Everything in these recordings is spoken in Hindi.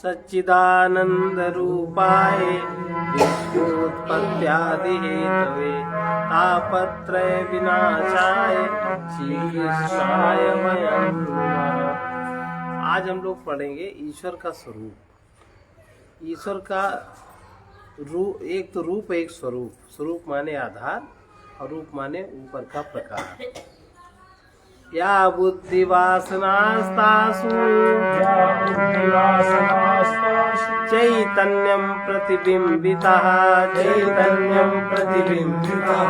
सच्चिदानंद रूपाय विश्वोत्पत्त्यादि हेतवे तापत्रय विनाशाय श्री कृष्णाय वयं नमः। आज हम लोग पढ़ेंगे ईश्वर का स्वरूप। ईश्वर का रूप, एक तो रूप एक स्वरूप। स्वरूप माने आधार और रूप माने ऊपर का प्रकार। या बुद्धि वासनास्तासु चैतन्यं प्रतिबिंबितः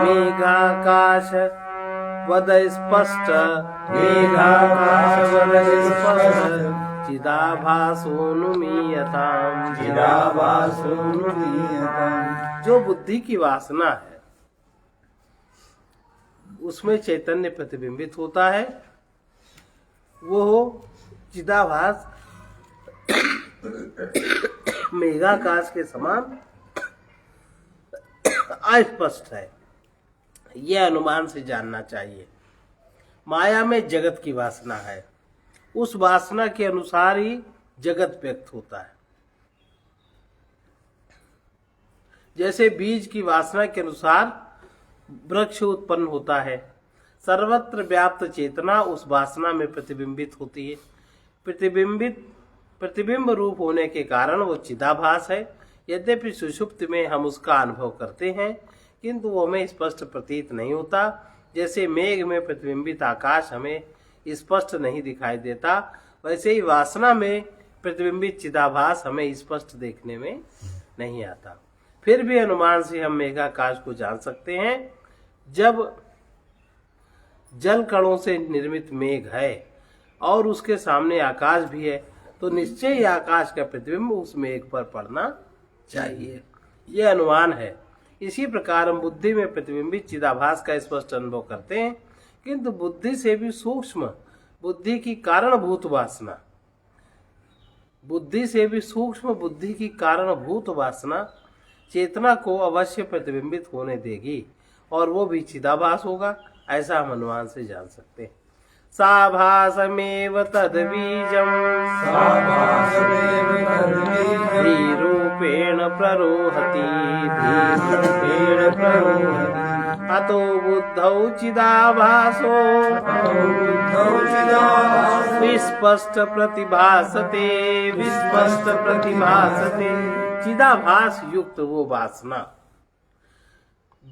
मेघाकाश वद स्पष्ट चिदाभासोनुमीयताम्। जो बुद्धि की वासना है उसमें चैतन्य प्रतिबिंबित होता है, वो चिदाभास मेघाकाश के समान अस्पष्ट है। यह अनुमान से जानना चाहिए। माया में जगत की वासना है, उस वासना के अनुसार ही जगत व्यक्त होता है। जैसे बीज की वासना के अनुसार वृक्ष उत्पन्न होता है। सर्वत्र व्याप्त चेतना उस वासना में प्रतिबिंबित होती है। प्रतिबिंब रूप होने के कारण वो चिदाभास है। यद्यपि सुषुप्ति में हम उसका अनुभव करते हैं, किंतु वो हमें स्पष्ट प्रतीत नहीं होता। जैसे मेघ में प्रतिबिंबित आकाश हमें स्पष्ट नहीं दिखाई देता, वैसे ही वासना में प्रतिबिंबित चिदाभास हमें स्पष्ट देखने में नहीं आता। फिर भी अनुमान से हम मेघाकाश को जान सकते हैं। जब जल कणों से निर्मित मेघ है और उसके सामने आकाश भी है, तो निश्चय ही आकाश का प्रतिबिंब उस मेघ पर पड़ना चाहिए। यह अनुमान है। इसी प्रकार हम बुद्धि में प्रतिबिंबित चिदाभास का स्पष्ट अनुभव करते हैं, किंतु बुद्धि से भी सूक्ष्म, बुद्धि की कारणभूत वासना, बुद्धि से भी सूक्ष्म बुद्धि की कारणभूत वासना चेतना को अवश्य प्रतिबिंबित होने देगी और वो भी चिदाभास होगा। ऐसा हम अनुमान से जान सकते हैं। साभासमेव तद्बीजम् धीरूपेण प्ररोहति अतो बुद्धौ चिदाभासो विस्पष्ट प्रतिभासते चिदाभास युक्त वो वासना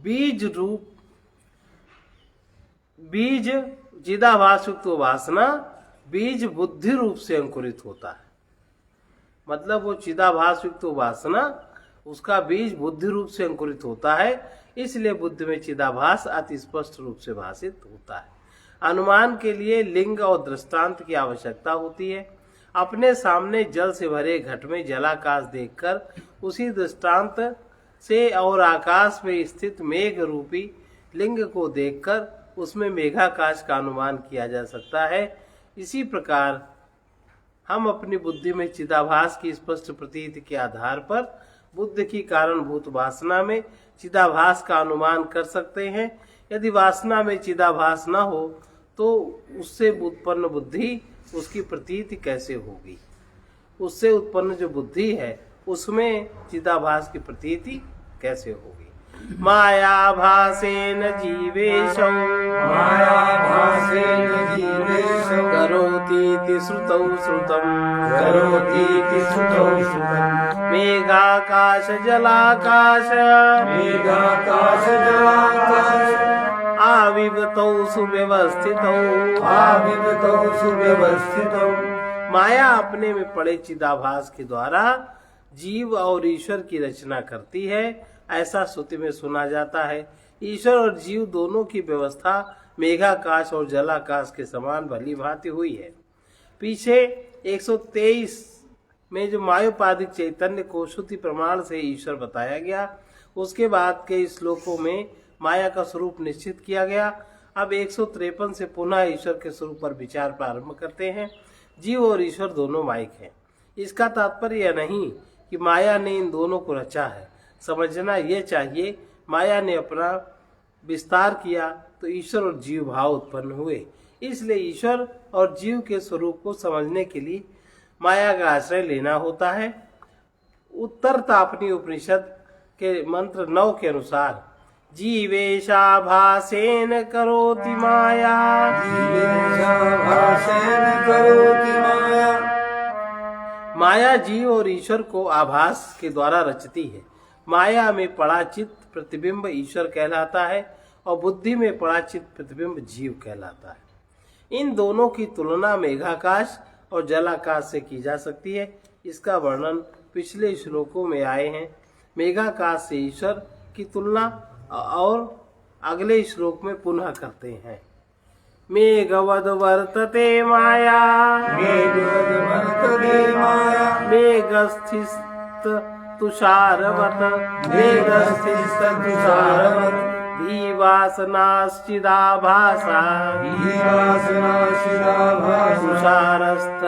बीज चिदाभास युक्त वासना बीज बुद्धि रूप से अंकुरित होता है। मतलब वो चिदाभास युक्त वासना उसका बीज बुद्धि रूप से अंकुरित होता है, इसलिए बुद्धि में चिदाभास अति स्पष्ट रूप से भाषित होता है। अनुमान के लिए लिंग और दृष्टांत की आवश्यकता होती है। अपने सामने जल से भरे घट में जलाकाश देखकर उसी दृष्टांत से और आकाश में स्थित मेघ रूपी लिंग को देखकर उसमें मेघाकाश का अनुमान किया जा सकता है। इसी प्रकार हम अपनी बुद्धि में चिदाभास की स्पष्ट प्रतीति के आधार पर बुद्धि की कारणभूत वासना में चिदाभास का अनुमान कर सकते हैं। यदि वासना में चिदाभास न हो तो उससे उत्पन्न बुद्धि, उसकी प्रतीति कैसे होगी? उससे उत्पन्न जो बुद्धि है उसमें चिदाभास की प्रतीति कैसे होगी? मायाभासेन जीवेशौ करोतीति श्रुतौ श्रुतम् मेघाकाश जलाकाश आविवतौ सुव्यवस्थितौ। माया अपने में पड़े चिदाभास के द्वारा जीव और ईश्वर की रचना करती है, ऐसा श्रुति में सुना जाता है। ईश्वर और जीव दोनों की व्यवस्था मेघाकाश और जलाकाश के समान भली भांति हुई है। पीछे 123 में जो मायोपाधिक चैतन्य को श्रुति प्रमाण से ईश्वर बताया गया, उसके बाद के श्लोकों में माया का स्वरूप निश्चित किया गया। अब 153 से पुनः ईश्वर के स्वरूप पर विचार प्रारंभ करते हैं। जीव और ईश्वर दोनों माइक हैं। इसका तात्पर्य यह नहीं कि माया ने इन दोनों को रचा है। समझना यह चाहिए, माया ने अपना विस्तार किया तो ईश्वर और जीव भाव उत्पन्न हुए। इसलिए ईश्वर और जीव के स्वरूप को समझने के लिए माया का आश्रय लेना होता है। उत्तर तापनी उपनिषद के मंत्र 9 के अनुसार जीवेशाभासेन करोति माया, जीवेशाभासेन करोति माया। माया जीव और ईश्वर को आभास के द्वारा रचती है। माया में पड़ा चित्त प्रतिबिंब ईश्वर कहलाता है और बुद्धि में पड़ा चित्त प्रतिबिंब जीव कहलाता है। इन दोनों की तुलना मेघाकाश और जलाकाश से की जा सकती है। इसका वर्णन पिछले श्लोकों में आए हैं। मेघाकाश से ईश्वर की तुलना और अगले श्लोक में पुनः करते हैं। मेघवद वर्तते माया, मेघवद वर्तते माया, मेघस्थित तुषारवत, मेघस्थित तुषारवत, धीवासनाश्चिदाभासा, धीवासनाश्चिदाभासा, तुषारस्थ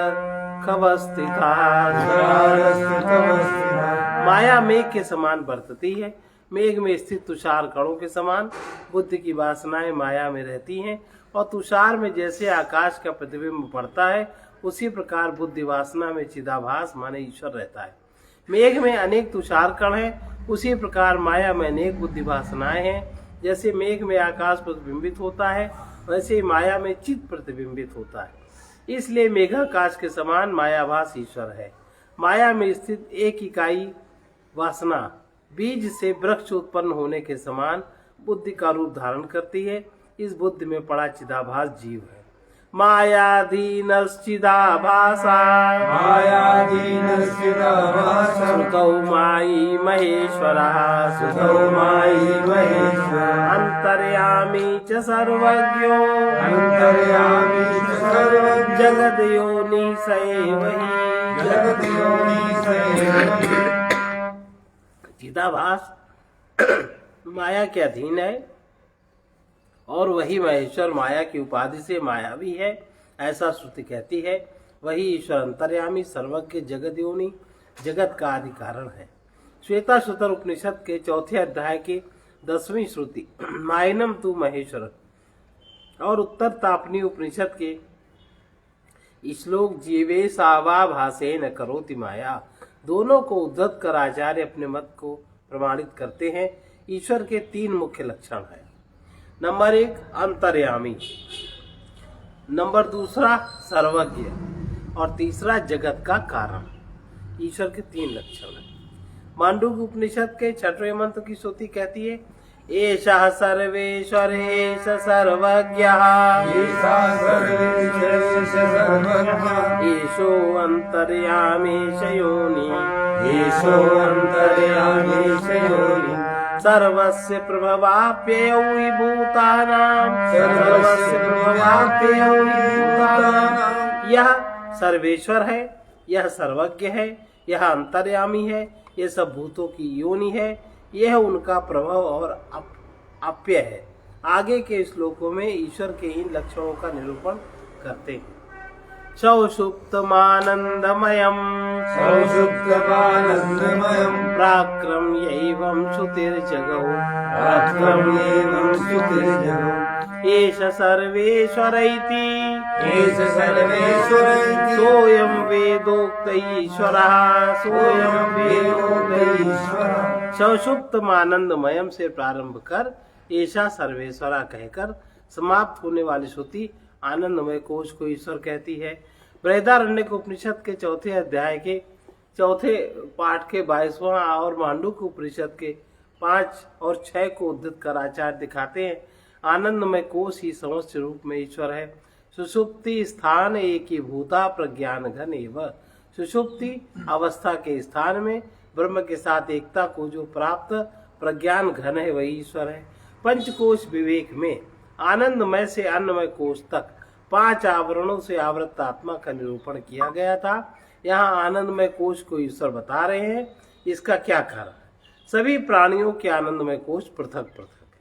खवस्थिता। तुषारस्थितवस्थिता। माया मेघ के समान बरतती है। मेघ में स्थित तुषार कणों के समान बुद्धि की वासनाएं माया में रहती हैं और तुषार में जैसे आकाश का प्रतिबिंब पड़ता है उसी प्रकार बुद्धि वासना में चिदाभास माने ईश्वर रहता है। मेघ में अनेक तुषार कण हैं, उसी प्रकार माया में अनेक बुद्धि वासनाएं हैं। जैसे मेघ में आकाश प्रतिबिंबित होता है वैसे ही माया में चित्त प्रतिबिंबित होता है। इसलिए मेघाकाश के समान मायाभास ईश्वर है। माया में स्थित एक इकाई वासना बीज से वृक्ष उत्पन्न होने के समान बुद्धि का रूप धारण करती है। इस बुद्धि में पड़ा चिदाभास जीव है। मायाधीनश्चिदाभासा, मायाधीनश्चिदाभासा, श्रुतौ मायी महेश्वरः, श्रुतौ मायी महेश्वरः, अंतर्यामी च सर्वज्ञो, अंतर्यामी च सर्वज्ञो, जगद्योनि स एव हि। जगद्योनि स एव हि। चिदाभास माया के अधीन है और वही महेश्वर माया की उपाधि से मायावी है, ऐसा श्रुति कहती है। वही ईश्वर अंतर्यामी सर्वज्ञ जगद्योनि जगत का आदि कारण है। श्वेताश्वतर उपनिषद के 4थे अध्याय के 10वीं श्रुति मायनम तू महेश्वर और उत्तर तापनी उपनिषद के श्लोक जीवे सावा भासे न करोति माया दोनों को उद्धत कर आचार्य अपने मत को प्रमाणित करते हैं। ईश्वर के 3 मुख्य लक्षण हैं। नंबर 1 अंतर्यामी, नंबर 2 सर्वज्ञ और तीसरा जगत का कारण। ईश्वर के 3 लक्षण हैं। मांडूक्य उपनिषद के 6वें मंत्र की श्रुति कहती है एषः सर्वेश्वरेश सर्वज्ञः, एषो अंतर्यामीश योनि, एषो अंतर्यामीश योनि, सर्वस्य प्रभवाप्ययौ हि भूतानां, सर्वस्य प्रभवाप्ययौ हि भूतानां। यह सर्वेश्वर है, यह सर्वज्ञ है, यह अंतर्यामी है, यह सब भूतों की योनि है, यह उनका प्रभाव और अप्यय है। आगे के श्लोकों में ईश्वर के इन लक्षणों का निरूपण करते हैं। सौषुप्तमानंदमयम्, सौषुप्तमानंदमयम्, प्राक्रम्यैवं श्रुतिर्जगौ, प्राक्रम्यैवं श्रुतिर्जगौ, एष सर्वेश्वर इति, एष सर्वेश्वर इति, सोऽयं वेदोक्त ईश्वरः, सोऽयं वेदोक्त ईश्वरः। सौषुप्तमानंदमयम् से प्रारंभ कर ऐसा सर्वेश्वरा कहकर समाप्त होने वाली श्रुति आनंदमय कोश को ईश्वर कहती है। बृहदारण्यक उपनिषद के 4थे अध्याय के 4थे पाठ के 22वां और मांडूक्य उपनिषद के 5 और 6 को उद्धृत कर आचार्य दिखाते हैं आनंदमय कोश ही समस्त रूप में ईश्वर है। सुषुप्ति स्थान एक ही भूता प्रज्ञान घन एवं, सुषुप्ति अवस्था के स्थान में ब्रह्म के साथ एकता को जो प्राप्त प्रज्ञान घन है वही ईश्वर है। पंचकोश विवेक में आनंदमय से अन्नमय कोश तक 5 आवरणों से आवृत आत्मा का निरूपण किया गया था। यहाँ आनंदमय कोश को ईश्वर बता रहे हैं। इसका क्या कारण है? सभी प्राणियों के आनंदमय कोश पृथक पृथक है,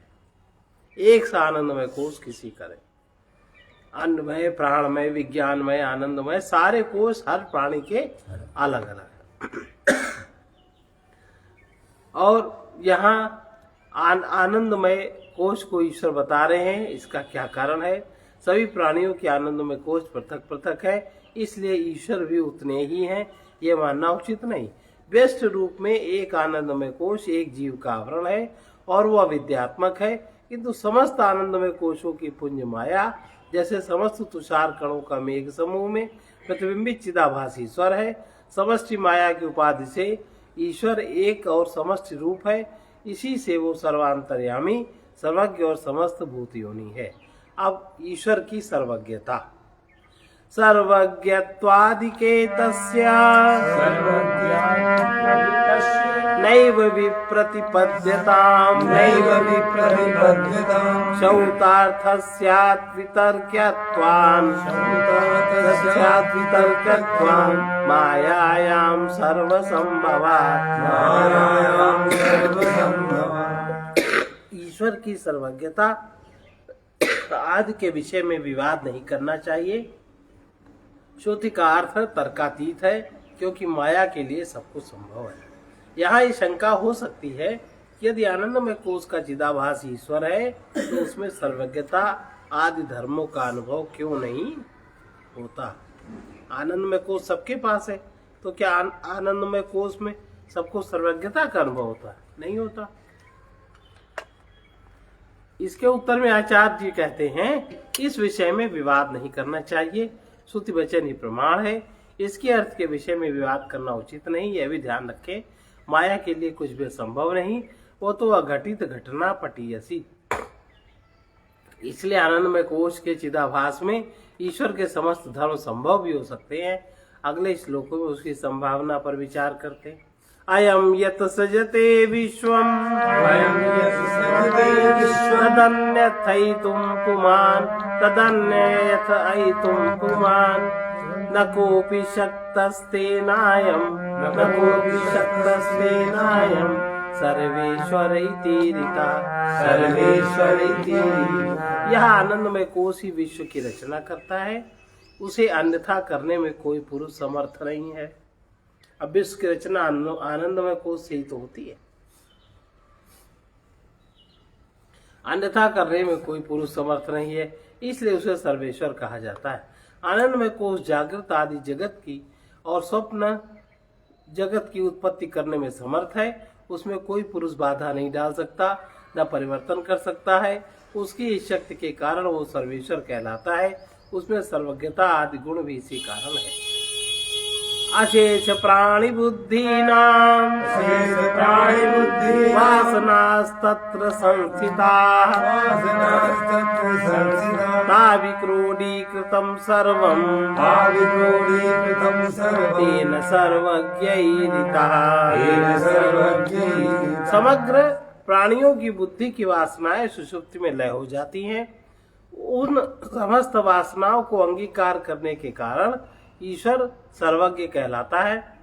एक सा आनंदमय कोश किसी करे। अन्नमय, प्राणमय, विज्ञानमय, आनंदमय सारे कोश हर प्राणी के अलग अलग है। और यहाँ आनंदमय कोश को ईश्वर बता रहे हैं। इसका क्या कारण है? सभी प्राणियों के आनंदमय कोश पृथक पृथक है, इसलिए ईश्वर भी उतने ही हैं, ये मानना उचित नहीं। व्यष्ट रूप में एक आनंदमय कोश एक जीव का आवरण है और वह विद्यात्मक है, किंतु समस्त आनंदमय कोशों की पुंज माया जैसे समस्त तुषार कणों का मेघ समूह में प्रतिबिंबित चिदाभास ईश्वर है। समष्टि माया की उपाधि से ईश्वर एक और समष्टि रूप है, इसी से वो सर्वांतर्यामी सर्वज्ञ और समस्त भूत योनि है। अब ईश्वर की सर्वज्ञता, सर्वज्ञत्वादिकेतस्य नैव विप्रतिपद्यताम् शौतार्थस्यात् वितर्क्यत्वान् मायायां सर्वसंभवात्। ईश्वर की सर्वज्ञता आदि के विषय में विवाद नहीं करना चाहिए। श्रुति का अर्थ तर्कातीत है, क्योंकि माया के लिए सब कुछ संभव है। यहाँ ये शंका हो सकती है कि यदि आनंदमय कोश का चिदाभास ईश्वर है तो उसमें सर्वज्ञता आदि धर्मों का अनुभव क्यों नहीं होता। आनंदमय कोश सबके पास है, तो क्या आनंदमय कोश में सबको सर्वज्ञता का अनुभव होता है? नहीं होता। इसके उत्तर में आचार्य जी कहते हैं, इस विषय में विवाद नहीं करना चाहिए, श्रुति वचन ही प्रमाण है, इसके अर्थ के विषय में विवाद करना उचित नहीं। यह भी ध्यान रखें, माया के लिए कुछ भी संभव नहीं, वो तो अघटित घटना पटीयसी। इसलिए आनंदमय कोश के चिदाभास में ईश्वर के समस्त धर्म संभव भी हो सकते हैं। अगले श्लोकों में उसकी संभावना पर विचार करते। अयम यत सजते विश्वम तदन्यथैतुम पुमान् तदन्यथैतुम पुमान् न कोऽपि शक्तस्तेनायं सर्वेश्वर इति ऋता। यह आनंदमय कोश ही विश्व की रचना करता है, उसे अन्यथा करने में कोई पुरुष समर्थ नहीं है। अब विश्व की रचना आनंदमय कोश से ही तो होती है, अन्यथा करने में कोई पुरुष समर्थ नहीं है, इसलिए उसे सर्वेश्वर कहा जाता है। आनंदमय कोश जागृत आदि जगत की और स्वप्न जगत की उत्पत्ति करने में समर्थ है, उसमें कोई पुरुष बाधा नहीं डाल सकता, न परिवर्तन कर सकता है। उसकी इस शक्ति के कारण वो सर्वेश्वर कहलाता है। उसमें सर्वज्ञता आदि गुण भी इसी कारण है। अशेष प्राणि बुद्धीनां वासनास्तत्र संस्थिताः ताविक्रोडीकृतं सर्वं तेन सर्वज्ञैरितः। समग्र प्राणियों की बुद्धि की वासनाएं सुषुप्ति में लय हो जाती हैं। उन समस्त वासनाओं को अंगीकार करने के कारण ईश्वर सर्वज्ञ कहलाता है।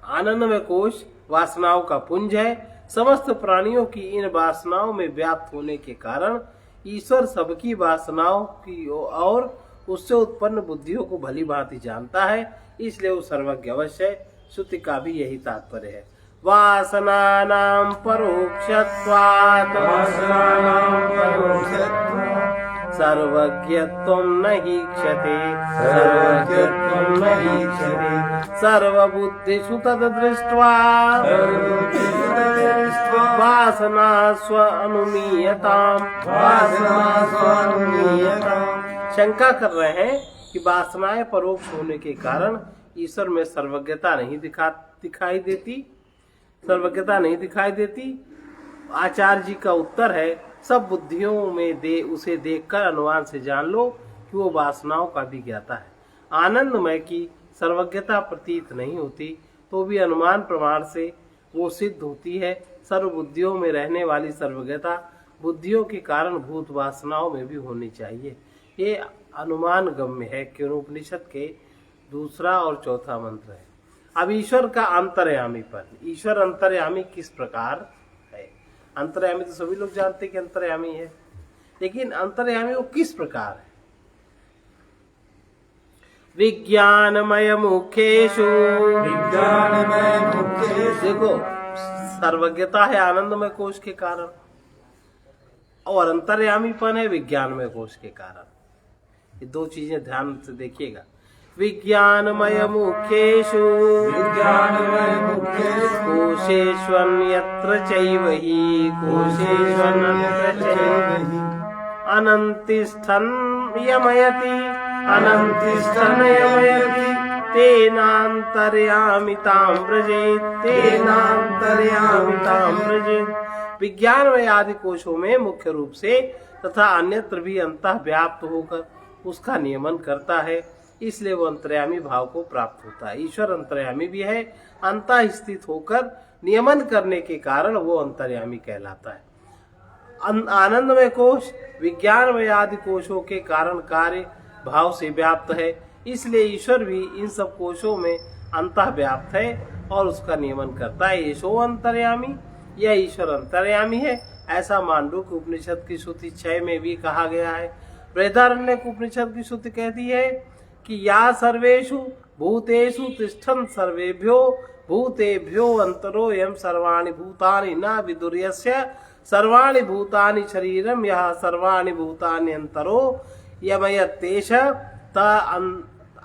आनंदमय कोश वासनाओं का पुंज है। समस्त प्राणियों की इन वासनाओं में व्याप्त होने के कारण ईश्वर सबकी वासनाओं की और उससे उत्पन्न बुद्धियों को भली भांति जानता है, इसलिए वो सर्वज्ञ अवश्य है। श्रुति का भी यही तात्पर्य है। वासनानां परोक्षत्वात् सर्वज्ञत्वं न हीक्षते सर्वबुद्धिषु तद्दृष्ट्वा वासना स्वानुमीयताम्। शंका कर रहे हैं कि वासनाएं परोक्ष होने के कारण ईश्वर में सर्वज्ञता नहीं दिखाई देती। आचार्य जी का उत्तर है, सब बुद्धियों में उसे देखकर अनुमान से जान लो कि वो वासनाओं का भी ज्ञाता है। आनंदमय की सर्वज्ञता प्रतीत नहीं होती तो भी अनुमान प्रमाण से वो सिद्ध होती है। सर्व बुद्धियों में रहने वाली सर्वज्ञता बुद्धियों के कारण भूत वासनाओं में भी होनी चाहिए। ये अनुमान गम्य है कि उपनिषद के दूसरा और चौथा मंत्र है। अब ईश्वर का अंतर्यामीपन। ईश्वर अंतर्यामी किस प्रकार है? अंतर्यामी तो सभी लोग जानते हैं कि अंतर्यामी है, लेकिन अंतर्यामी वो किस प्रकार है? विज्ञानमय मुखेषु देखो, सर्वज्ञता है आनंदमय कोश के कारण और अंतर्यामीपन है विज्ञानमय कोश के कारण। ये दो चीजें ध्यान से देखिएगा। विज्ञानमय मुख्येषु विज्ञानमय मुख्येषु कोशेष्वन्यत्र चैव हि कोशेष्वन्यत्र चैव हि अनन्तिष्ठन् यमयति अनन्तिष्ठन् यमयति तेनान्तर्यामितां व्रजेत् तेनान्तर्यामितां व्रजेत्। विज्ञान में आदि कोशों में मुख्य रूप से तथा अन्यत्र भी अंतः व्याप्त होकर उसका नियमन करता है, इसलिए वो अंतर्यामी भाव को प्राप्त होता है। ईश्वर अंतर्यामी भी है, अंतः स्थित होकर नियमन करने के कारण वो अंतर्यामी कहलाता है। आनंदमय कोश विज्ञानमय आदि कोशों के कारण कार्य भाव से व्याप्त है, इसलिए ईश्वर भी इन सब कोशों में अंतः व्याप्त है और उसका नियमन करता है। ईशो अंतर्यामी, यह ईश्वर अंतर्यामी है, ऐसा मांडूक्य उपनिषद की श्रुति 6 में भी कहा गया है। बृहदारण्यक उपनिषद की श्रुति कहती है कि या सर्वेषु भूतेषु तिष्ठन् सर्वेभ्यो भूतेभ्यो अंतरो यम सर्वाणि भूतानि न विदुर्यस्य सर्वाणि भूतानि शरीरम यह सर्वाणि भूतानि अंतरो यमयतेष त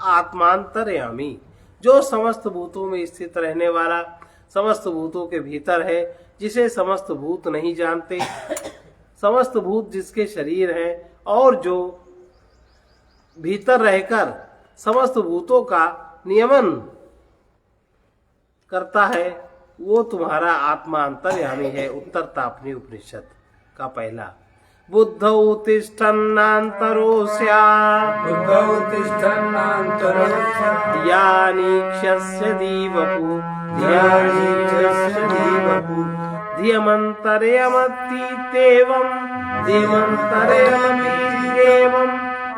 आत्मांतर्यामी। जो समस्त भूतों में स्थित रहने वाला समस्त भूतों के भीतर है, जिसे समस्त भूत नहीं जानते, समस्त भूत जिसके शरीर हैं और जो भीतर रहकर समस्त भूतों का नियमन करता है, वो तुम्हारा आत्मा अंतर्यामी है। उत्तर तापनी उपनिषद का पहला। बुद्धौ तिष्ठन्नान्तरो स्यात् बुद्धौ तिष्ठन्नान्तरो स्यात् ध्यानीक्षस्य दीवपु ध्यानीक्षस्य दीवपु धियमन्तर्यमतीत्येवं धियमन्तर्यमतीत्येवं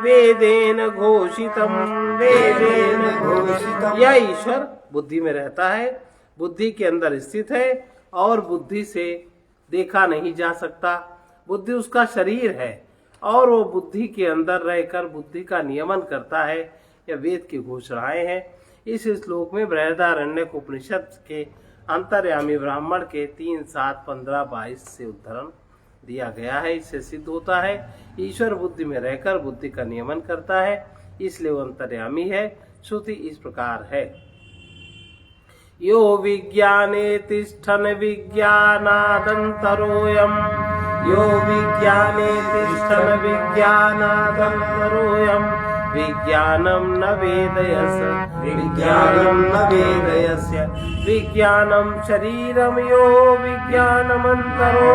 वेदेन घोषितं वेदेन घोषितम्। यह ईश्वर बुद्धि में रहता है, बुद्धि के अंदर स्थित है और बुद्धि से देखा नहीं जा सकता। बुद्धि उसका शरीर है और वो बुद्धि के अंदर रहकर बुद्धि का नियमन करता है। यह वेद की घोषणाएं हैं। इस श्लोक में बृहदारण्यक उपनिषद के अंतर्यामी ब्राह्मण के 3, 7, 15, 22 से उद्धरण दिया गया है। इससे सिद्ध होता है ईश्वर बुद्धि में रहकर बुद्धि का नियमन करता है, इसलिए वो अंतर्यामी है। श्रुति इस प्रकार है। यो विज्ञाने तिष्ठन् विज्ञानादन्तरोऽयम् यो विज्ञाने तिष्ठन् विज्ञानादन्तरोऽयम् विज्ञानं न वेदयस विज्ञानं न वेदयस्य विज्ञानं शरीरं यो विज्ञानमन्तरो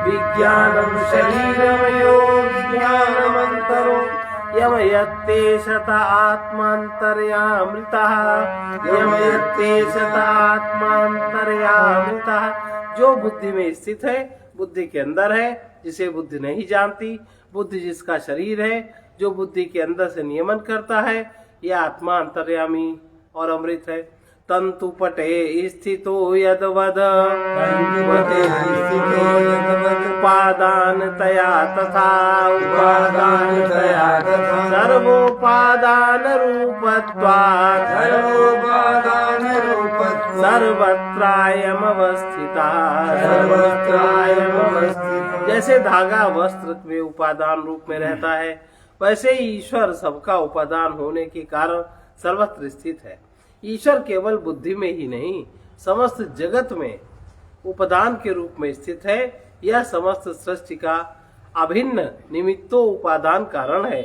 विज्ञानं शरीरं यो विज्ञानमन्तरो यमयत्ते शत आत्मान्तर्यामृतः यमयत्ते शत आत्मान्तर्यामृतः। जो बुद्धि में स्थित है, बुद्धि के अंदर है, जिसे बुद्धि नहीं जानती, बुद्धि जिसका शरीर है, जो बुद्धि के अंदर से नियमन करता है, यह आत्मा अंतर्यामी और अमृत है। तंतु पटे स्थितो यदवद उपादान तया तथा सर्वोपादान रूपत्वात् सर्वत्रायमवस्थिता। जैसे धागा वस्त्र में उपादान रूप में रहता है, वैसे ही ईश्वर सबका उपादान होने के कारण सर्वत्र स्थित है। ईश्वर केवल बुद्धि में ही नहीं, समस्त जगत में उपादान के रूप में स्थित है। यह समस्त सृष्टि का अभिन्न निमित्तो उपादान कारण है।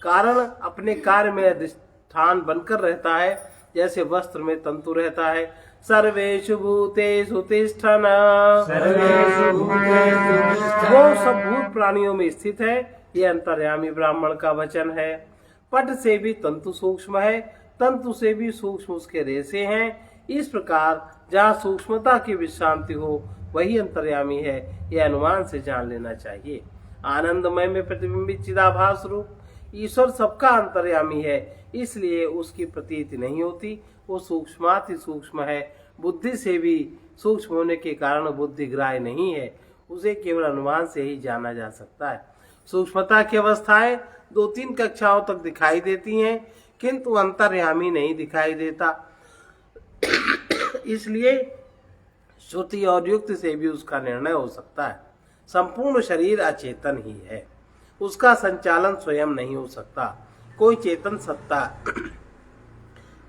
कारण अपने कार्य में अधिष्ठान बनकर रहता है, जैसे वस्त्र में तंतु रहता है। सर्वेषु भूतेषु तिष्ठन् वो सब भूत प्राणियों में स्थित है। यह अंतर्यामी ब्राह्मण का वचन है। पट से भी तंतु सूक्ष्म है, तंतु से भी सूक्ष्म उसके रेशे हैं। इस प्रकार जहाँ सूक्ष्मता की विश्रांति हो वही अंतर्यामी है, यह अनुमान से जान लेना चाहिए। आनंदमय में प्रतिबिंबित चिदाभास रूप ईश्वर सबका अंतर्यामी है, इसलिए उसकी प्रतीति नहीं होती। वो सूक्ष्माति सूक्ष्म है, बुद्धि से भी सूक्ष्म होने के कारण बुद्धि ग्राह्य नहीं है, उसे केवल अनुमान से ही जाना जा सकता है। सूक्ष्मता की अवस्थाएं 2-3 कक्षाओं तक दिखाई देती हैं, किंतु अंतर्यामी नहीं दिखाई देता। इसलिए श्रुति और युक्ति से भी उसका निर्णय हो सकता है। संपूर्ण शरीर अचेतन ही है, उसका संचालन स्वयं नहीं हो सकता। कोई चेतन सत्ता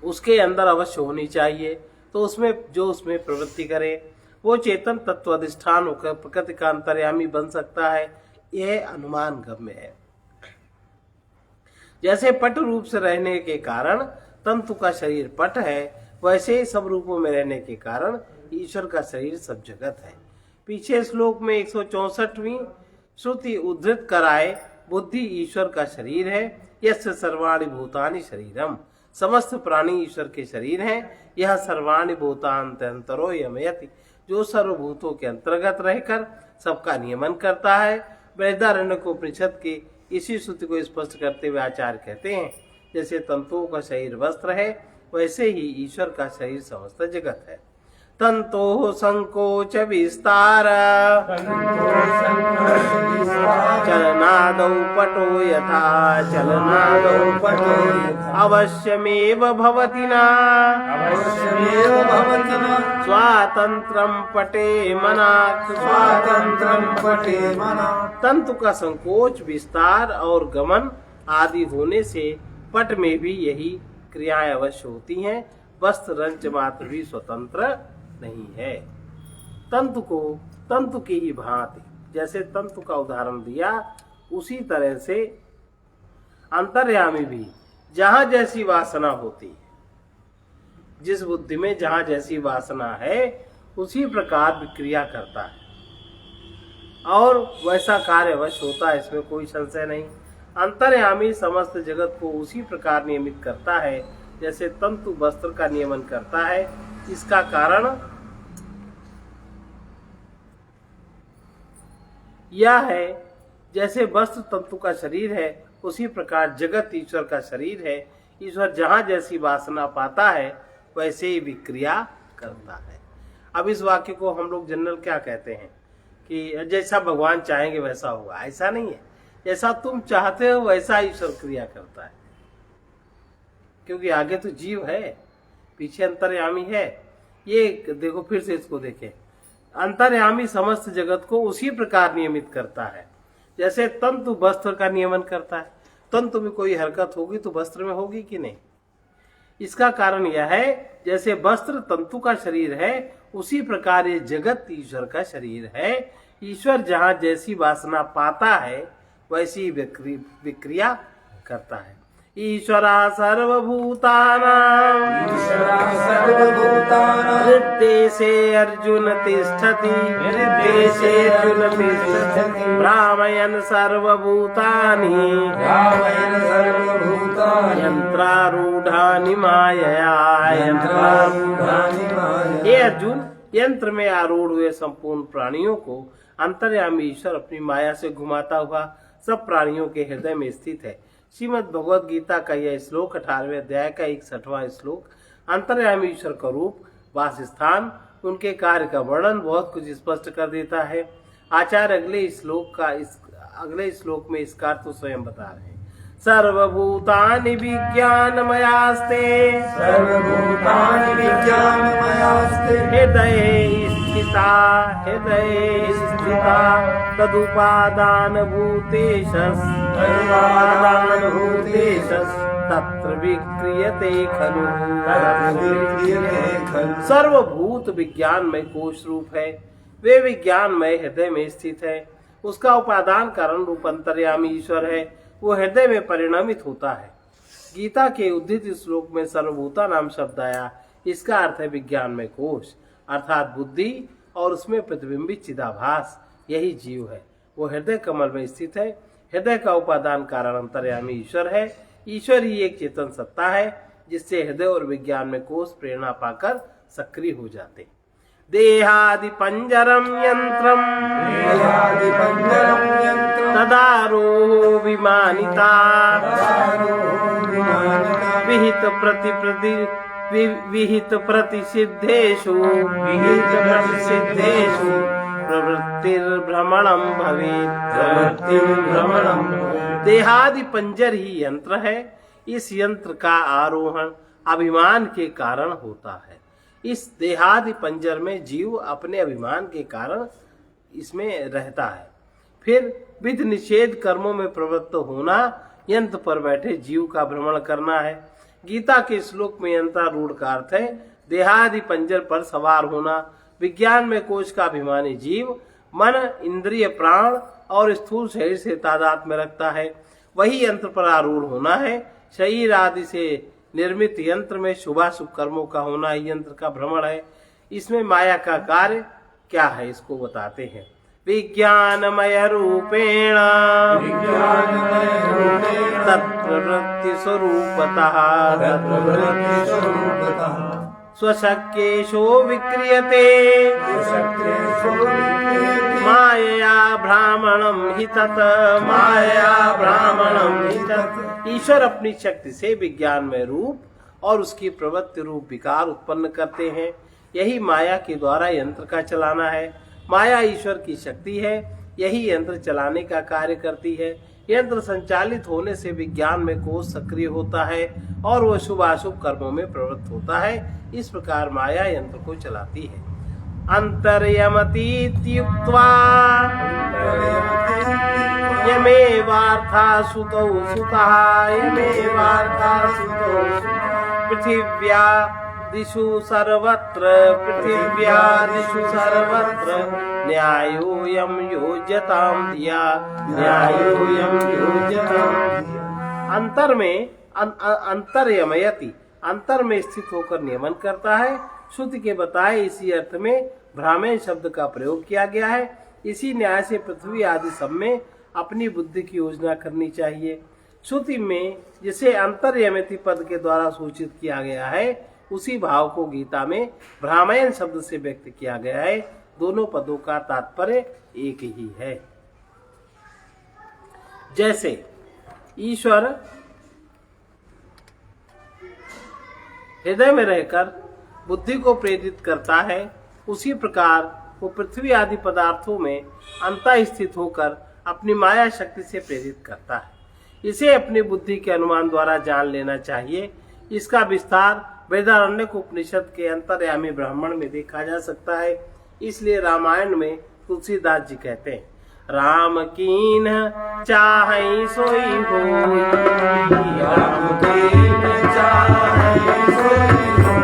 उसके अंदर अवश्य होनी चाहिए, तो उसमें प्रवृत्ति करे वो चेतन तत्व अधिष्ठान होकर प्रकृति का अंतर्यामी बन सकता है, यह अनुमान गम्य है। जैसे पट रूप से रहने के कारण तंतु का शरीर पट है, वैसे ही सब रूपों में रहने के कारण ईश्वर का शरीर सब जगत है। पीछे श्लोक में 164वीं श्रुति उद्धृत कराए, बुद्धि ईश्वर का शरीर है, यस्य सर्वाणि भूतानि शरीरम, समस्त प्राणी ईश्वर के शरीर हैं। यह सर्वाणि भूतांतरो यमयति, जो सर्वभूतों के अंतर्गत रहकर सबका नियमन करता है। बृहदारण्यकोपनिषद के इसी श्रुति को स्पष्ट करते हुए आचार्य कहते हैं, जैसे तंतुओं का शरीर वस्त्र है, वैसे ही ईश्वर का शरीर समस्त जगत है। तंतो संकोच विस्तार चलनादौ पटो यथा चलनादौ पटो अवश्यमेव भवति न स्वातंत्रं पटे मनाक् स्वातंत्रं पटे मना। तंतु का संकोच विस्तार और गमन आदि होने से पट में भी यही क्रियाएं अवश्य होती हैं। वस्त्र रंच मात्र भी स्वतंत्र नहीं है। तंतु की ही भांति जैसे तंतु का उदाहरण दिया, उसी तरह से अंतर्यामी भी जहां जैसी वासना होती है, जिस बुद्धि में जहां जैसी वासना है उसी प्रकार विक्रिया करता है और वैसा कार्य अवश्य होता है, इसमें कोई संशय नहीं। अंतर्यामी समस्त जगत को उसी प्रकार नियमित करता है जैसे तंतु वस्त्र का नियमन करता है। इसका कारण यह है, जैसे वस्त्र तंतु का शरीर है उसी प्रकार जगत ईश्वर का शरीर है। ईश्वर जहां जैसी वासना पाता है वैसे ही विक्रिया करता है। अब इस वाक्य को हम लोग जनरल क्या कहते हैं कि जैसा भगवान चाहेंगे वैसा होगा, ऐसा नहीं है। जैसा तुम चाहते हो वैसा ईश्वर क्रिया करता है, क्योंकि आगे तो जीव है, पीछे अंतर्यामी है। ये देखो, फिर से इसको देखें, अंतर्यामी समस्त जगत को उसी प्रकार नियमित करता है जैसे तंतु वस्त्र का नियमन करता है। तंतु में कोई हरकत होगी तो वस्त्र में होगी कि नहीं। इसका कारण यह है, जैसे वस्त्र तंतु का शरीर है उसी प्रकार ये जगत ईश्वर का शरीर है। ईश्वर जहां जैसी वासना पाता है वैसी विक्रिया करता है। ईश्वरा सर्वभूतानां हृद्देशे अर्जुन तिष्ठति भ्रामयन् सर्वभूतानि यंत्रारूढ़ानि मायया। हे अर्जुन, यंत्र में आरूढ़ हुए संपूर्ण प्राणियों को अंतर्यामी ईश्वर अपनी माया से घुमाता हुआ सब प्राणियों के हृदय में स्थित है। श्रीमद् भगवद गीता का यह श्लोक 18वें अध्याय का 61वां श्लोक अंतर्यामी ईश्वर का रूप, वासस्थान, उनके कार्य का वर्णन बहुत कुछ स्पष्ट कर देता है। आचार्य अगले श्लोक में इसका अर्थ तो स्वयं बता रहे हैं। सर्वभूतानि विज्ञानमयास्ते हृदये स्थिता तदुपादान भूतेशस् तत्र विक्रियते खलु। सर्वभूत विज्ञानमय कोश रूप है, वे विज्ञानमय हृदय में स्थित है। उसका उपादान कारण रूप अंतर्यामी ईश्वर है, वो हृदय में परिणमित होता है। गीता के उद्धृत श्लोक में सर्वभूता नाम शब्द आया, इसका अर्थ है विज्ञानमय कोश, अर्थात बुद्धि और उसमें प्रतिबिंबित चिदाभास, यही जीव है। वो हृदय कमल में स्थित है। हृदय का उपादान कारण अंतर्यामी ईश्वर है। ईश्वर ही एक चेतन सत्ता है जिससे हृदय और विज्ञान में कोश प्रेरणा पाकर सक्रिय हो जाते। देहादि पंजरम यंत्रम तदारोह विमानिता विहित प्रतिसिद्धेषु प्रवृत्तिर्भ्रमणं भवेत्। देहादि पंजर ही यंत्र है। इस यंत्र का आरोहण अभिमान के कारण होता है। इस देहादि पंजर में जीव अपने अभिमान के कारण इसमें रहता है। फिर विधि निषेध कर्मों में प्रवृत्त होना यंत्र पर बैठे जीव का भ्रमण करना है। गीता के श्लोक में यंत्रारूढ़ का अर्थ है देहादि पंजर पर सवार होना। विज्ञान में कोश का अभिमानी जीव मन, इंद्रिय, प्राण और स्थूल शरीर से तादाद में रखता है, वही यंत्र पर आरूढ़ होना है। शरीर आदि से निर्मित यंत्र में शुभाशुभ कर्मों का होना ही यंत्र का भ्रमण है। इसमें माया का कार्य क्या है इसको बताते हैं। विज्ञानमय रूपेण तत्प्रवृत्ति स्वरूपतः स्वशक्येषु विक्रियते माया भ्रामणम हि तत् माया भ्रामणम हि तत्। ईश्वर अपनी शक्ति से विज्ञान में रूप और उसकी प्रवृत्ति रूप विकार उत्पन्न करते हैं। यही माया के द्वारा यंत्र का चलाना है। माया ईश्वर की शक्ति है, यही यंत्र चलाने का कार्य करती है। यंत्र संचालित होने से विज्ञान में कोश सक्रिय होता है और वह शुभ अशुभ कर्मों में प्रवृत्त होता है। इस प्रकार माया यंत्र को चलाती है। अंतर्यमतीत्युक्त्वा यमेवार्था सुतौ सुतः यमेवार्था सुतौ पृथिव्या दिशु सर्वत्र पृथिव्यादिषु सर्वत्र न्यायोऽयं योज्यतां धिया न्यायोऽयं योज्यतां धिया। अंतर में अंतर्यमयति, अंतर में स्थित होकर नियमन करता है। श्रुति के बताए इसी अर्थ में भ्रामेण शब्द का प्रयोग किया गया है। इसी न्याय से पृथ्वी आदि सब में अपनी बुद्धि की योजना करनी चाहिए। श्रुति में जिसे अंतर्यमति पद के द्वारा सूचित किया गया है उसी भाव को गीता में भ्रामयण शब्द से व्यक्त किया गया है। दोनों पदों का तात्पर्य एक ही है। जैसे ईश्वर हृदय में रहकर बुद्धि को प्रेरित करता है, उसी प्रकार वो पृथ्वी आदि पदार्थों में अंतः स्थित होकर अपनी माया शक्ति से प्रेरित करता है। इसे अपनी बुद्धि के अनुमान द्वारा जान लेना चाहिए। इसका विस्तार वेदारण्यक उपनिषद के अंतर्यामी ब्राह्मण में देखा जा सकता है। इसलिए रामायण में तुलसीदास जी कहते हैं, राम कीन चाहै सोई होई, राम कीन चाहै सोई होई,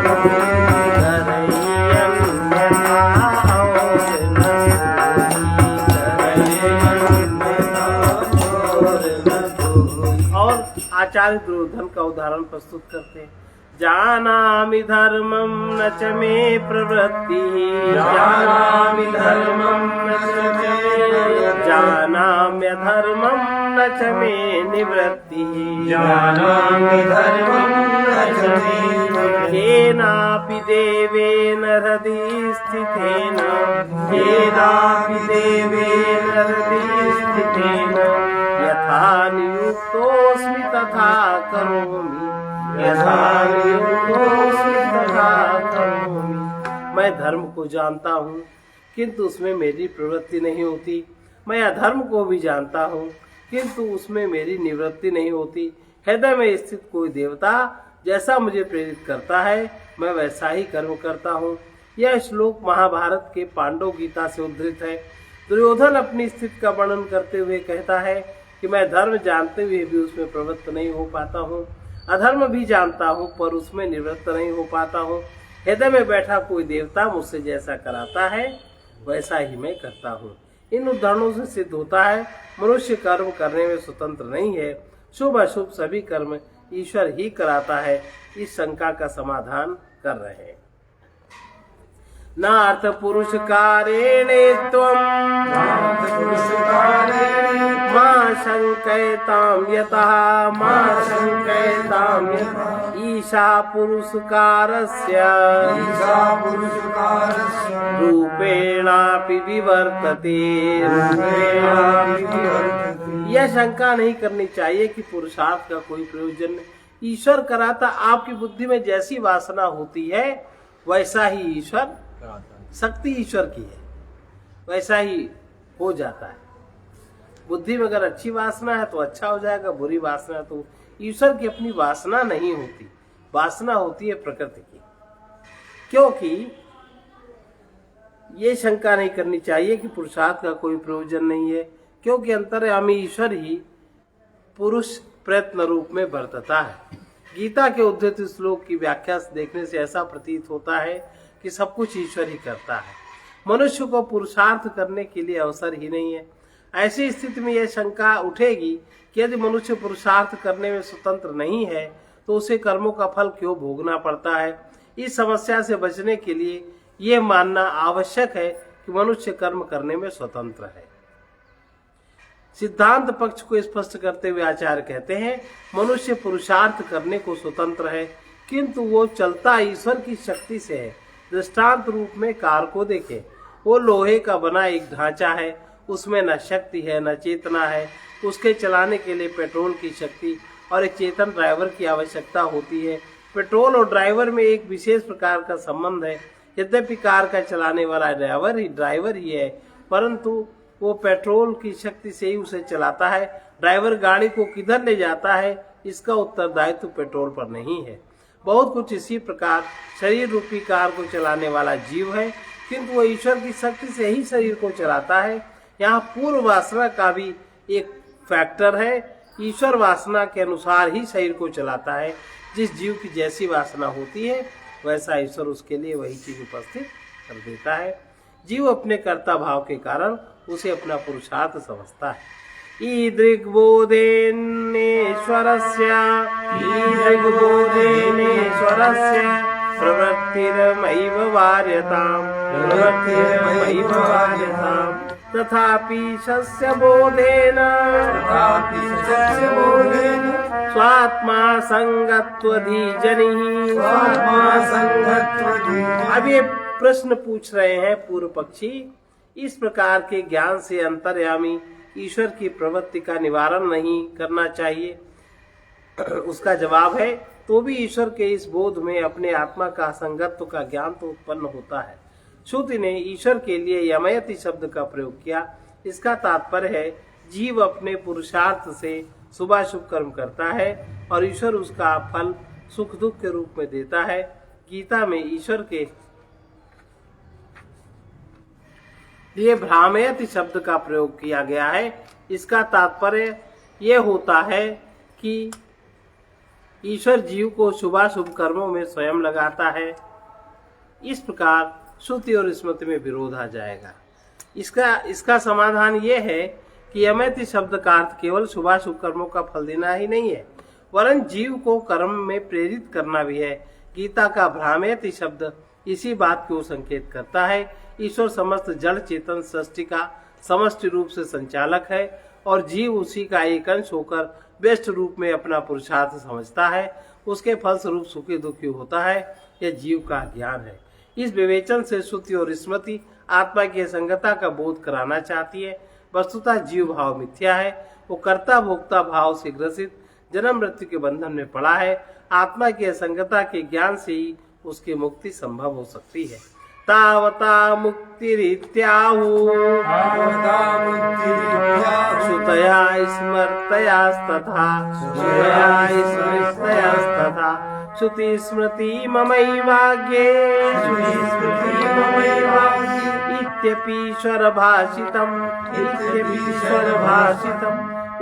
और आचार्य दुर्योधन का उदाहरण प्रस्तुत करते हैं। जानामि धर्मं न च मे प्रवृत्ति, जानामि धर्मं न च मे, जानाम्यधर्मं न च मे निवृत्ति, जानामि धर्मं न च मे, केनापि देवेन हृदि स्थितेन, केनापि देवेन हृदि स्थितेन, यथा नियुक्तोऽस्मि तथा करोमि, मैं धर्म को जानता हूँ किंतु उसमें मेरी प्रवृत्ति नहीं होती। मैं अधर्म को भी जानता हूँ किंतु उसमें मेरी निवृत्ति नहीं होती। हृदय में स्थित कोई देवता जैसा मुझे प्रेरित करता है मैं वैसा ही कर्म करता हूँ। यह श्लोक महाभारत के पांडव गीता से उद्धृत है। दुर्योधन अपनी स्थिति का वर्णन करते हुए कहता है कि मैं धर्म जानते हुए भी उसमें प्रवृत्त नहीं हो पाता हूँ, अधर्म भी जानता हूँ पर उसमें निवृत्त नहीं हो पाता हूँ। हृदय में बैठा कोई देवता मुझसे जैसा कराता है वैसा ही मैं करता हूँ। इन उदाहरणों से सिद्ध होता है मनुष्य कर्म करने में स्वतंत्र नहीं है, शुभ अशुभ सभी कर्म ईश्वर ही कराता है। इस शंका का समाधान कर रहे हैं। नार्थ पुरुष कारेणे त्वं मां शंकयतां यतः मां शंकयतां यतः ईशा पुरुषकारस्य रूपेणापि विवर्तते। यह शंका नहीं करनी चाहिए कि पुरुषार्थ का कोई प्रयोजन नहीं। ईश्वर कराता, आपकी बुद्धि में जैसी वासना होती है वैसा ही ईश्वर, शक्ति ईश्वर की है वैसा ही हो जाता है। बुद्धि में अगर अच्छी वासना है तो अच्छा हो जाएगा, बुरी वासना है तो ईश्वर की अपनी वासना नहीं होती, वासना होती है प्रकृति की। क्योंकि ये शंका नहीं करनी चाहिए कि पुरुषार्थ का कोई प्रयोजन नहीं है, क्योंकि अंतर्यामी ईश्वर ही पुरुष प्रयत्न रूप में बरतता है। गीता के उद्धृत श्लोक की व्याख्या देखने से ऐसा प्रतीत होता है कि सब कुछ ईश्वर ही करता है, मनुष्य को पुरुषार्थ करने के लिए अवसर ही नहीं है। ऐसी स्थिति में यह शंका उठेगी कि यदि मनुष्य पुरुषार्थ करने में स्वतंत्र नहीं है तो उसे कर्मों का फल क्यों भोगना पड़ता है। इस समस्या से बचने के लिए यह मानना आवश्यक है कि मनुष्य कर्म करने में स्वतंत्र है। सिद्धांत पक्ष को स्पष्ट करते हुए आचार्य कहते हैं, मनुष्य पुरुषार्थ करने को स्वतंत्र है, किंतु वो चलता ईश्वर की शक्ति से है। दृष्टांत रूप में कार को देखें, वो लोहे का बना एक ढांचा है, उसमें न शक्ति है न चेतना है। उसके चलाने के लिए पेट्रोल की शक्ति और एक चेतन ड्राइवर की आवश्यकता होती है। पेट्रोल और ड्राइवर में एक विशेष प्रकार का संबंध है। यद्यपि कार का चलाने वाला ड्राइवर ही है, परंतु वो पेट्रोल की शक्ति से ही उसे चलाता है। ड्राइवर गाड़ी को किधर ले जाता है, इसका उत्तरदायित्व पेट्रोल पर नहीं है। बहुत कुछ इसी प्रकार शरीर रूपी कार को चलाने वाला जीव है, किंतु वो ईश्वर की शक्ति से ही शरीर को चलाता है। यहाँ पूर्व वासना का भी एक फैक्टर है। ईश्वर वासना के अनुसार ही शरीर को चलाता है। जिस जीव की जैसी वासना होती है वैसा ईश्वर उसके लिए वही चीज उपस्थित कर देता है। जीव अपने कर्ता भाव के कारण उसे अपना पुरुषार्थ समझता है। ईदृग्बोधेनेश्वरस्य प्रवृत्तिरमैव वार्यताम् तथापि सस्य बोधेन स्वात्मा संगत्वधीजनिः। अब ये प्रश्न पूछ रहे हैं पूर्व पक्षी, इस प्रकार के ज्ञान से अंतर्यामी ईश्वर की प्रवृत्ति का निवारण नहीं करना चाहिए। उसका जवाब है, तो भी ईश्वर के इस बोध में अपने आत्मा का संगत्व का ज्ञान तो उत्पन्न होता है। श्रुति ने ईश्वर के लिए यमयति शब्द का प्रयोग किया। इसका तात्पर्य है जीव अपने पुरुषार्थ से शुभाशुभ कर्म करता है और ईश्वर उसका फल सुख दुख के रूप में देता है। गीता में ईश्वर के लिए भ्रामयति शब्द का प्रयोग किया गया है। इसका तात्पर्य यह होता है कि ईश्वर जीव को शुभाशुभ कर्मों में स्वयं लगाता है। इस प्रकार श्रुति और स्मृति में विरोध आ जाएगा। इसका समाधान यह है कि यमयति शब्द का अर्थ केवल शुभाशुभ कर्मों का फल देना ही नहीं है, वरन जीव को कर्म में प्रेरित करना भी है। गीता का भ्रामयति शब्द इसी बात को संकेत करता है। ईश्वर समस्त जड़ चेतन सृष्टि का समष्टि रूप से संचालक है और जीव उसी का एक अंश होकर व्यष्ट रूप में अपना पुरुषार्थ समझता है। उसके फलस्वरूप सुखी दुखी होता है। यह जीव का ज्ञान है। इस विवेचन से श्रुति और स्मृति आत्मा की असंगता का बोध कराना चाहती है। वस्तुतः जीव भाव मिथ्या है। वो कर्ता भोक्ता भाव से ग्रसित जन्म मृत्यु के बंधन में पड़ा है। आत्मा की असंगता के ज्ञान से ही उसकी मुक्ति संभव हो सकती है। तावता मुक्तिरित्याहु श्रुतया स्मृतयास्तथा श्रुति स्मृति ममैवाज्ञे इत्यपीश्वर भाषितम्।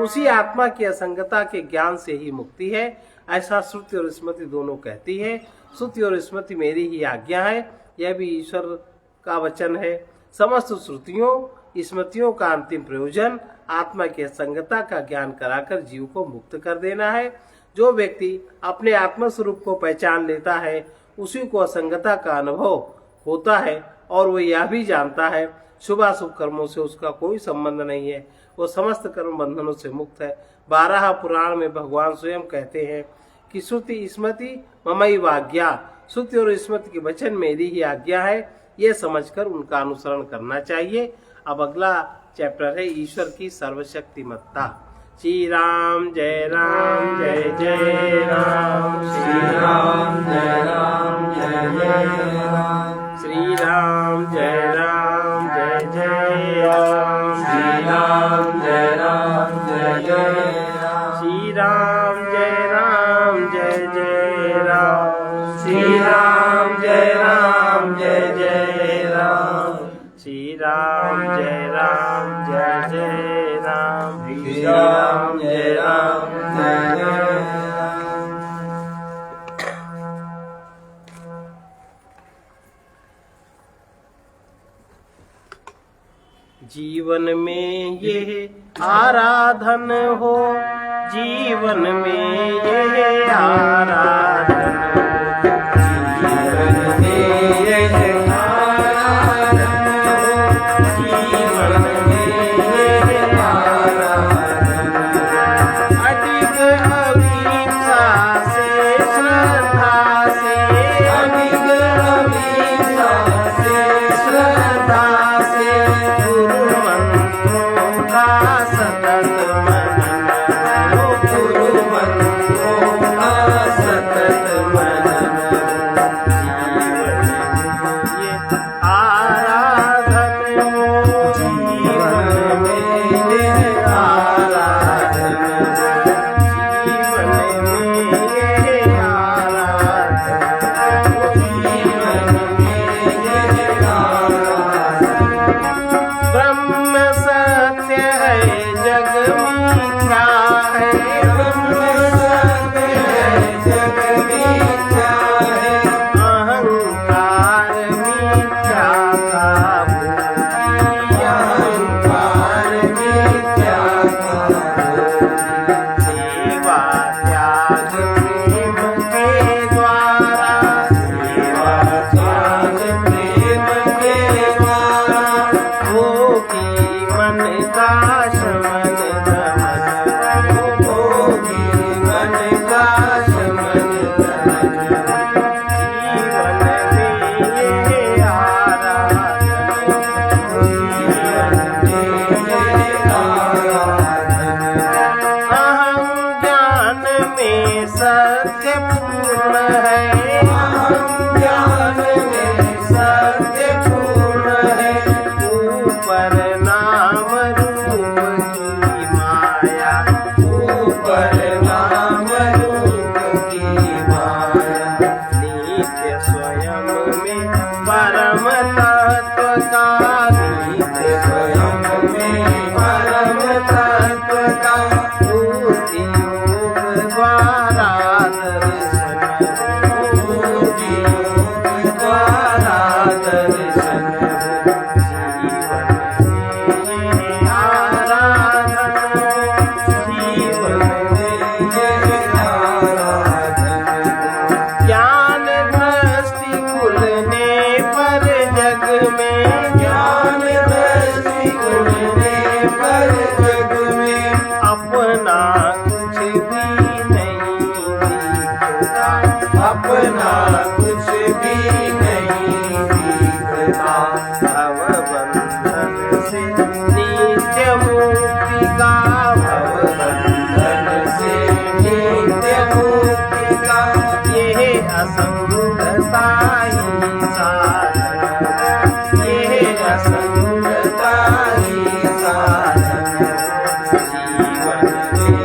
उसी आत्मा की असंगता के ज्ञान से ही मुक्ति है, ऐसा श्रुति और स्मृति दोनों कहती है। श्रुति और स्मृति मेरी ही आज्ञा है, यह भी ईश्वर का वचन है। समस्त श्रुतियों स्मृतियों का अंतिम प्रयोजन आत्मा की असंगता का ज्ञान कराकर जीव को मुक्त कर देना है। जो व्यक्ति अपने आत्म स्वरूप को पहचान लेता है उसी को असंगता का अनुभव होता है और वो यह भी जानता है शुभाशुभ कर्मों से उसका कोई संबंध नहीं है। वो समस्त कर्म बंधनों से मुक्त है। 12 पुराण में भगवान स्वयं कहते हैं कि श्रुति स्मृति ममैव आज्ञा, श्रुति और स्मृति के वचन मेरी ही आज्ञा है। ये समझकर उनका अनुसरण करना चाहिए। अब अगला चैप्टर है ईश्वर की सर्वशक्तिमत्ता। श्री राम जय राम जय जय राम। श्री राम जय राम जय जय राम। श्री राम जय राम जय जय राम। श्री राम जय राम जय जय राम। श्री राम जय राम जय जय राम। श्री राम जय राम जय जय राम। श्री राम जय राम जय जय राम। श्री राम जय राम जय जीवन में ये आराधन हो, जीवन में ये आराधन हो, जीवन में ये आराधन हो, जीवन में ये आराधन हो। अधिक अभिप्सा से श्रद्धा से, अधिक अभिप्सा से श्रद्धा से गुरु मंत्रों का सतत मनन हो, गुरु मंत्रों का सतत मनन हो। जीवन में ये आराधन हो, जीवन में ये आराधन हो, जीवन में ये आराधन हो, जीवन में ये आराधन हो। ब्रह्म सत्य है जग मिथ्या है, ब्रह्म सत्य है जग मिथ्या है, अहंकार मिथ्या का भोगी, अहंकार मिथ्या का भोगी। सेवा त्याग प्रेम के द्वारा, सेवा त्याग प्रेम के द्वारा भोगी मन का शमन दमन हो, भोगी मन का शमन दमन हो। जीवन में ये आराधन हो, जीवन में ये आराधन हो। अहं ज्ञान में सत्य पूर्ण है, अहं ज्ञान में सत्य पूर्ण है, ऊपर नाम रूप की माया, ऊपर नाम रूप की माया। नित्य स्वयं में परम तत्व का, नित्य स्वयं में परम तत्व का बुद्धि योग द्वारा दर्शन हो, बुद्धि योग द्वारा दर्शन हो। जीवन में ये आराधन हो, जीवन में ये आराधन हो। ज्ञान दृष्टि खुलने पर जग में, ज्ञान दृष्टि खुलने पर जग में अपना कुछ भी नहीं दिखता, अपना कुछ भी नहीं दिखता। भवबंधन से नित्य मुक्ति का, भवबंधन से नित्य मुक्ति का ये असंगता ही साधन, ये असंगता ही साधन। जीवन में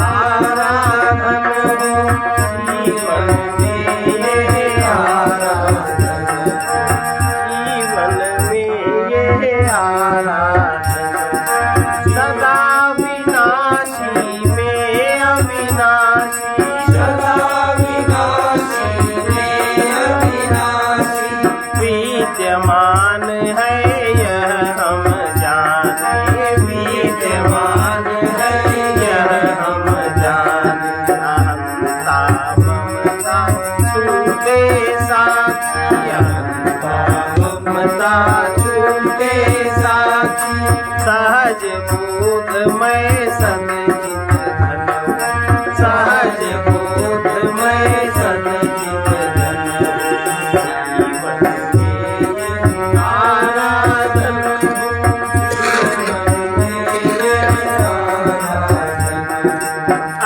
आराधन हो, जीवन में ये आराधन हो, जीवन में ये आराधन हो। सदा विनाशी में अविनाशी, सदा विनाशी में अविनाशी विद्यमान है यह हम जाने, विद्यमान है यह हम जाने। अहंता ममता छूटे साक्षी, अहंता ममता छूटे साक्षी सहज बोधमय सदचित धन हो, सहज बोधमय सदचित धन हो। जीवन में ये आराधन हो, जीवन में ये आराधन हो।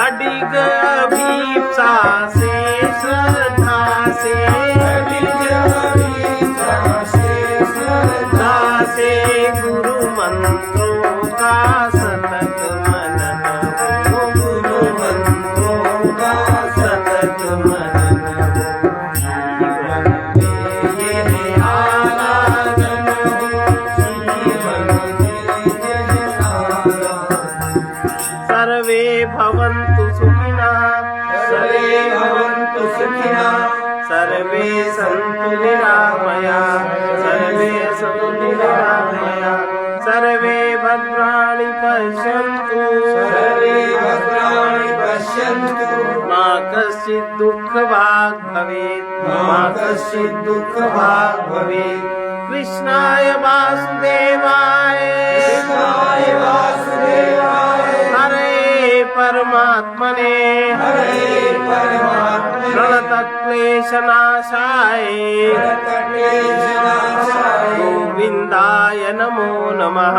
अडिग अभिप्सा से श्रद्धा से, अडिग अभिप्सा से श्रद्धा से गुरु मंत्रों का सतत मनन हो, गुरु मंत्रों का सतत मनन हो। जीवन में ये आराधन हो, जीवन में ये आराधन। सर्वे भवन्तु सुखिनः, सर्वे भवन्तु सुखिनः, सर्वे सन्तु निरामया, सर्वे सन्तु निरामया। पश्यन्तु मा कश्चित् दुःखभाग् भवेत् मा कश्चित् दुःखभाग् भवेत् कृष्णाय वासुदेवाय कृष्णाय वासुदेवाय हरे परमात्मने हरे परमात्मने प्रणतक्लेशनाशाय प्रणतक्लेशनाशाय गोविन्दाय नमो नमः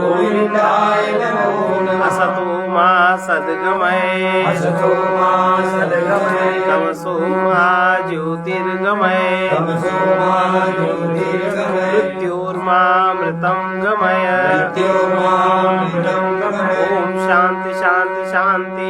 गोविन्दाय नमो नमः असतो मा सद्गमय असतो मा सद्गमय तमसो मा ज्योतिर्गमय तमसो मा ज्योतिर्गमय मृत्योर्मामृतं गमय मृत्योर्मामृतं गमय ओम शांति शांति शांति